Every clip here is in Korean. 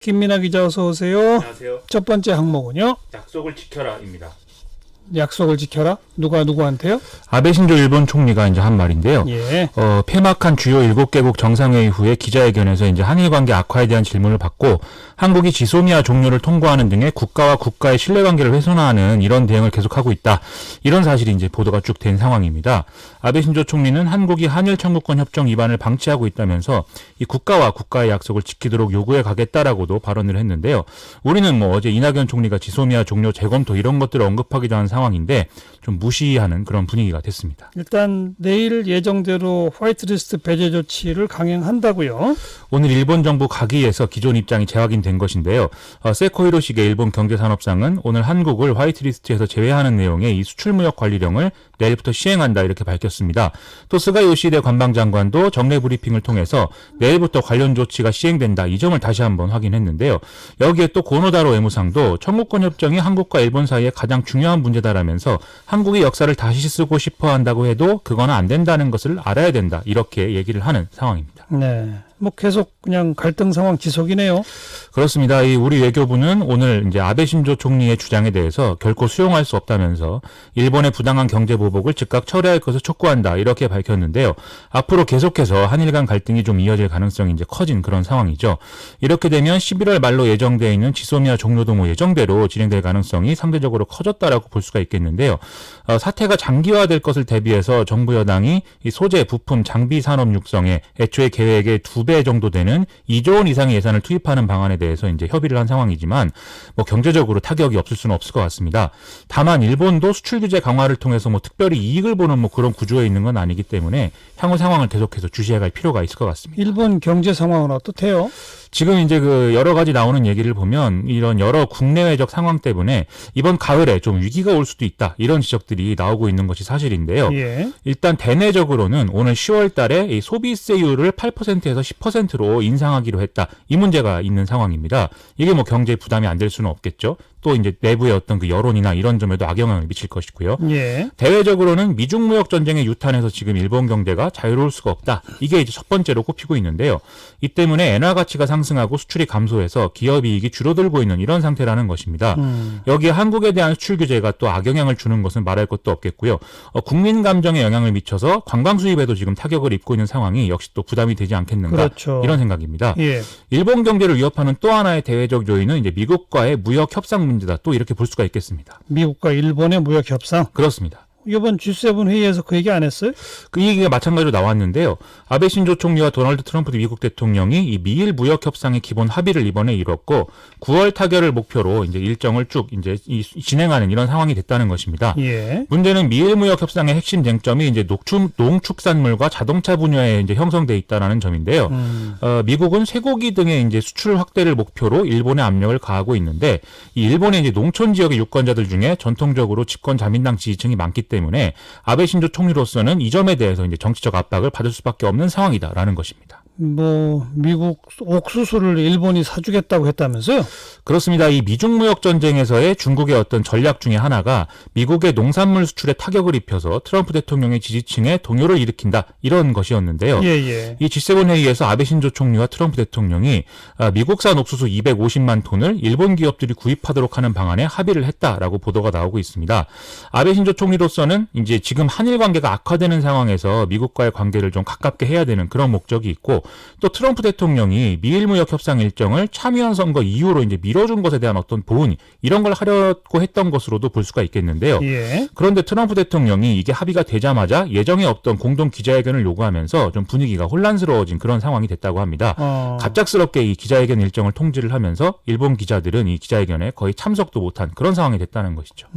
김민아 기자 어서 오세요. 안녕하세요. 첫 번째 항목은요. 약속을 지켜라입니다. 약속을 지켜라. 누가 누구한테요? 아베 신조 일본 총리가 이제 한 말인데요. 예. 폐막한 주요 7개국 정상회의 후에 기자회견에서 이제 한일 관계 악화에 대한 질문을 받고 한국이 지소미아 종료를 통보하는 등의 국가와 국가의 신뢰관계를 훼손하는 이런 대응을 계속하고 있다. 이런 사실이 이제 보도가 쭉 된 상황입니다. 아베 신조 총리는 한국이 한일 청구권 협정 위반을 방치하고 있다면서 이 국가와 국가의 약속을 지키도록 요구해 가겠다라고도 발언을 했는데요. 우리는 어제 이낙연 총리가 지소미아 종료 재검토 이런 것들을 언급하기도 한 상황인데 좀 무시하는 그런 분위기가 됐습니다. 일단 내일 예정대로 화이트리스트 배제 조치를 강행한다고요. 오늘 일본 정부 가기에서 기존 입장이 재확인된 것인데요. 세코 히로시게 일본 경제산업상은 오늘 한국을 화이트리스트에서 제외하는 내용의 이 수출무역 관리령을 내일부터 시행한다 이렇게 밝혔습니다. 또 스가 요시히데 관방장관도 정례 브리핑을 통해서 내일부터 관련 조치가 시행된다 이 점을 다시 한번 확인했는데요. 여기에 또 고노다로 외무상도 청구권 협정이 한국과 일본 사이에 가장 중요한 문제다라면서 한국이 역사를 다시 쓰고 싶어 한다고 해도 그거는 안 된다는 것을 알아야 된다 이렇게 얘기를 하는 상황입니다. 네. 계속 그냥 갈등 상황 지속이네요. 그렇습니다. 이 우리 외교부는 오늘 이제 아베 신조 총리의 주장에 대해서 결코 수용할 수 없다면서 일본의 부당한 경제 보복을 즉각 철회할 것을 촉구한다 이렇게 밝혔는데요. 앞으로 계속해서 한일 간 갈등이 좀 이어질 가능성이 이제 커진 그런 상황이죠. 이렇게 되면 11월 말로 예정되어 있는 지소미아 종료도 예정대로 진행될 가능성이 상대적으로 커졌다라고 볼 수가 있겠는데요. 사태가 장기화될 것을 대비해서 정부 여당이 이 소재, 부품, 장비 산업 육성에 애초에 계획의 2배 정도 되는 2조 원 이상의 예산을 투입하는 방안에 대해서 이제 협의를 한 상황이지만 경제적으로 타격이 없을 수는 없을 것 같습니다. 다만 일본도 수출 규제 강화를 통해서 특별히 이익을 보는 그런 구조에 있는 건 아니기 때문에 향후 상황을 계속해서 주시해갈 필요가 있을 것 같습니다. 일본 경제 상황은 어떻대요? 지금 이제 여러 가지 나오는 얘기를 보면 이런 여러 국내외적 상황 때문에 이번 가을에 좀 위기가 올 수도 있다 이런 지적들이 나오고 있는 것이 사실인데요. 예. 일단 대내적으로는 오늘 10월 달에 이 소비세율을 8%에서 10%로 인상하기로 했다. 이 문제가 있는 상황입니다. 이게 경제 부담이 안 될 수는 없겠죠. 또 이제 내부의 어떤 그 여론이나 이런 점에도 악영향을 미칠 것이고요. 예. 대외적으로는 미중 무역 전쟁의 유탄에서 지금 일본 경제가 자유로울 수가 없다. 이게 이제 첫 번째로 꼽히고 있는데요. 이 때문에 엔화 가치가 상승하고 수출이 감소해서 기업 이익이 줄어들고 있는 이런 상태라는 것입니다. 여기에 한국에 대한 수출 규제가 또 악영향을 주는 것은 말할 것도 없겠고요. 국민 감정에 영향을 미쳐서 관광 수입에도 지금 타격을 입고 있는 상황이 역시 또 부담이 되지 않겠는가. 그렇죠. 이런 생각입니다. 예. 일본 경제를 위협하는 또 하나의 대외적 요인은 이제 미국과의 무역 협상 문제다. 또 이렇게 볼 수가 있겠습니다. 미국과 일본의 무역 협상. 그렇습니다. 이번 G7 회의에서 그 얘기 안 했어요? 그 얘기가 마찬가지로 나왔는데요. 아베 신조 총리와 도널드 트럼프 미국 대통령이 이 미일 무역 협상의 기본 합의를 이번에 이뤘고 9월 타결을 목표로 이제 일정을 쭉 이제 진행하는 이런 상황이 됐다는 것입니다. 예. 문제는 미일 무역 협상의 핵심 쟁점이 이제 농축산물과 자동차 분야에 이제 형성돼 있다라는 점인데요. 미국은 쇠고기 등의 이제 수출 확대를 목표로 일본에 압력을 가하고 있는데 이 일본의 이제 농촌 지역의 유권자들 중에 전통적으로 집권 자민당 지지층이 많기 때문에 아베 신조 총리로서는 이 점에 대해서 이제 정치적 압박을 받을 수밖에 없는 상황이다라는 것입니다. 미국 옥수수를 일본이 사주겠다고 했다면서요? 그렇습니다. 이 미중 무역 전쟁에서의 중국의 어떤 전략 중에 하나가 미국의 농산물 수출에 타격을 입혀서 트럼프 대통령의 지지층에 동요를 일으킨다 이런 것이었는데요. 예. 이 G7 회의에서 아베 신조 총리와 트럼프 대통령이 미국산 옥수수 250만 톤을 일본 기업들이 구입하도록 하는 방안에 합의를 했다라고 보도가 나오고 있습니다. 아베 신조 총리로서는 이제 지금 한일 관계가 악화되는 상황에서 미국과의 관계를 좀 가깝게 해야 되는 그런 목적이 있고 또 트럼프 대통령이 미일 무역 협상 일정을 참의원 선거 이후로 이제 미뤄준 것에 대한 어떤 보은 이런 걸 하려고 했던 것으로도 볼 수가 있겠는데요. 예. 그런데 트럼프 대통령이 이게 합의가 되자마자 예정에 없던 공동 기자회견을 요구하면서 좀 분위기가 혼란스러워진 그런 상황이 됐다고 합니다. 갑작스럽게 이 기자회견 일정을 통지를 하면서 일본 기자들은 이 기자회견에 거의 참석도 못한 그런 상황이 됐다는 것이죠.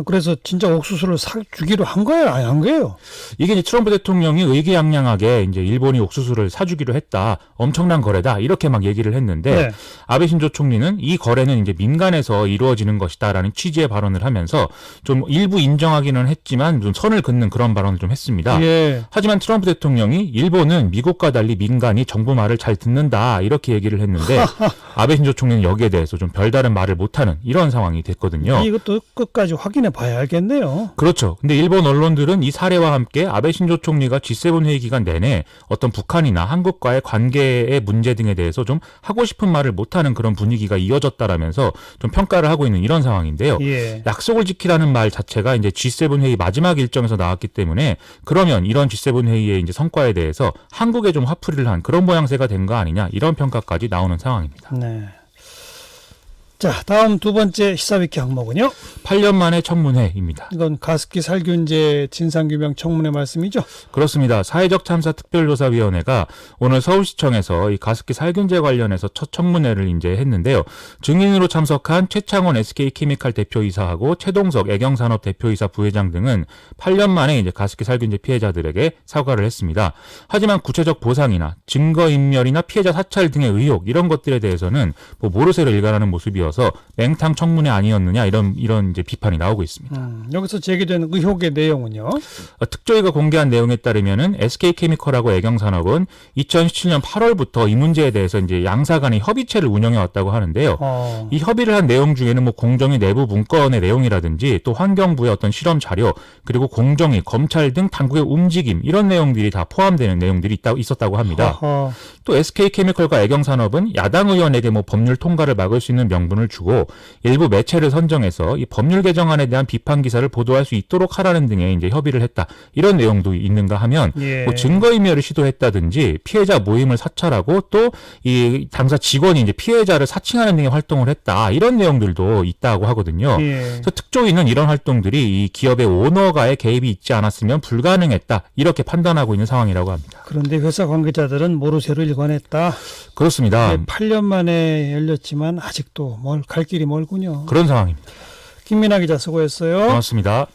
그래서 진짜 옥수수를 사주기로 한 거예요? 아니, 한 거예요? 이게 이제 트럼프 대통령이 의기양양하게 이제 일본이 옥수수를 사주기로 했다. 엄청난 거래다. 이렇게 막 얘기를 했는데 네. 아베 신조 총리는 이 거래는 이제 민간에서 이루어지는 것이다라는 취지의 발언을 하면서 좀 일부 인정하기는 했지만 좀 선을 긋는 그런 발언을 좀 했습니다. 예. 하지만 트럼프 대통령이 일본은 미국과 달리 민간이 정부 말을 잘 듣는다. 이렇게 얘기를 했는데 아베 신조 총리는 여기에 대해서 좀 별다른 말을 못하는 이런 상황이 됐거든요. 이것도 끝까지 확인해 판단해 봐야 알겠네요. 그렇죠. 근데 일본 언론들은 이 사례와 함께 아베 신조 총리가 G7 회의 기간 내내 어떤 북한이나 한국과의 관계의 문제 등에 대해서 좀 하고 싶은 말을 못하는 그런 분위기가 이어졌다라면서 좀 평가를 하고 있는 이런 상황인데요. 예. 약속을 지키라는 말 자체가 이제 G7 회의 마지막 일정에서 나왔기 때문에 그러면 이런 G7 회의의 이제 성과에 대해서 한국에 좀 화풀이를 한 그런 모양새가 된 거 아니냐 이런 평가까지 나오는 상황입니다. 네. 자, 다음 두 번째 시사위키 항목은요. 8년 만에 청문회입니다. 이건 가습기 살균제 진상규명 청문회 말씀이죠. 그렇습니다. 사회적 참사 특별조사위원회가 오늘 서울시청에서 이 가습기 살균제 관련해서 첫 청문회를 이제 했는데요. 증인으로 참석한 최창원 SK케미칼 대표이사하고 최동석 애경산업 대표이사 부회장 등은 8년 만에 이제 가습기 살균제 피해자들에게 사과를 했습니다. 하지만 구체적 보상이나 증거인멸이나 피해자 사찰 등의 의혹 이런 것들에 대해서는 뭐 모르쇠로 일관하는 모습이어서 맹탕 청문회 아니었느냐 이런 이제 비판이 나오고 있습니다. 여기서 제기된 의혹의 내용은요. 특조위가 공개한 내용에 따르면은 SK케미컬하고 애경산업은 2017년 8월부터 이 문제에 대해서 이제 양사 간의 협의체를 운영해 왔다고 하는데요. 이 협의를 한 내용 중에는 뭐 공정위 내부 문건의 내용이라든지 또 환경부의 어떤 실험 자료 그리고 공정위, 검찰 등 당국의 움직임 이런 내용들이 다 포함되는 내용들이 있었다고 합니다. 또 SK케미컬과 애경산업은 야당 의원에게 뭐 법률 통과를 막을 수 있는 명분을 주고 일부 매체를 선정해서 이 법률 개정안에 대한 비판 기사를 보도할 수 있도록 하라는 등의 이제 협의를 했다. 이런 내용도 있는가 하면 예. 뭐 증거인멸을 시도했다든지 피해자 모임을 사찰하고 또 이 당사 직원이 이제 피해자를 사칭하는 등의 활동을 했다. 이런 내용들도 있다고 하거든요. 예. 그래서 특조위는 이런 활동들이 이 기업의 오너가의 개입이 있지 않았으면 불가능했다. 이렇게 판단하고 있는 상황이라고 합니다. 그런데 회사 관계자들은 모르쇠로 일관했다. 그렇습니다. 8년 만에 열렸지만 아직도 갈 길이 멀군요. 그런 상황입니다. 김민아 기자 수고했어요. 고맙습니다.